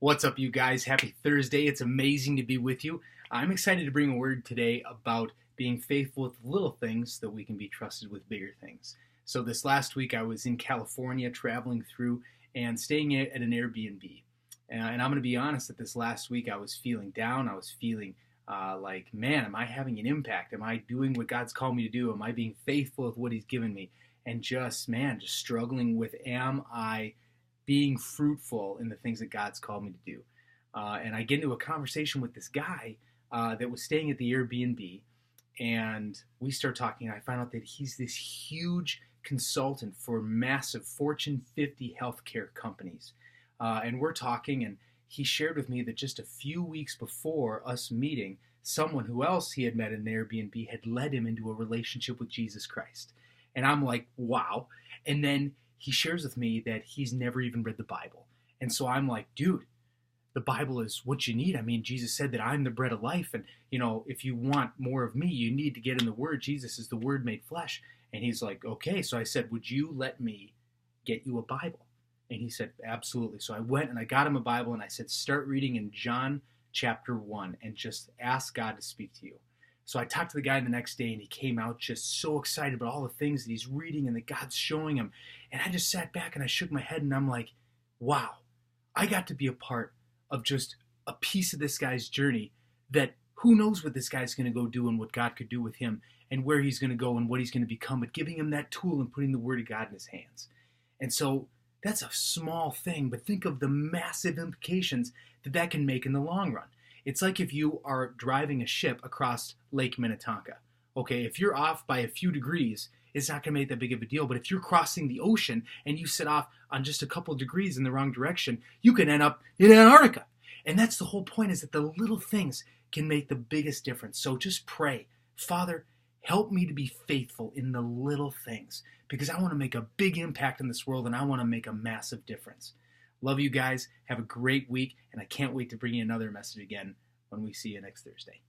What's up, you guys? Happy Thursday. It's amazing to be with you. I'm excited to bring a word today about being faithful with little things that we can be trusted with bigger things. So, this last week, I was in California traveling through and staying at an Airbnb. And I'm going to be honest that this last week I was feeling down. I was feeling like, man, am I having an impact? Am I doing what God's called me to do? Am I being faithful with what He's given me? And just struggling with, am I being fruitful in the things that God's called me to do? And I get into a conversation with this guy that was staying at the Airbnb, and we start talking. And I find out that he's this huge consultant for massive Fortune 50 healthcare companies. And we're talking, and he shared with me that just a few weeks before us meeting, someone who else he had met in an Airbnb had led him into a relationship with Jesus Christ. And I'm like, wow. And then he shares with me that he's never even read the Bible. And so I'm like, dude, the Bible is what you need. I mean, Jesus said that I'm the bread of life. And, if you want more of me, you need to get in the Word. Jesus is the Word made flesh. And he's like, okay. So I said, would you let me get you a Bible? And he said, absolutely. So I went and I got him a Bible, and I said, start reading in John chapter 1 and just ask God to speak to you. So I talked to the guy the next day, and he came out just so excited about all the things that he's reading and that God's showing him. And I just sat back and I shook my head, and I'm like, wow, I got to be a part of just a piece of this guy's journey, that who knows what this guy's going to go do and what God could do with him and where he's going to go and what he's going to become, but giving him that tool and putting the Word of God in his hands. And so that's a small thing, but think of the massive implications that can make in the long run. It's like if you are driving a ship across Lake Minnetonka. Okay, if you're off by a few degrees, it's not going to make that big of a deal. But if you're crossing the ocean and you set off on just a couple of degrees in the wrong direction, you can end up in Antarctica. And that's the whole point, is that the little things can make the biggest difference. So just pray, Father, help me to be faithful in the little things, because I want to make a big impact in this world, and I want to make a massive difference. Love you guys. Have a great week, and I can't wait to bring you another message again when we see you next Thursday.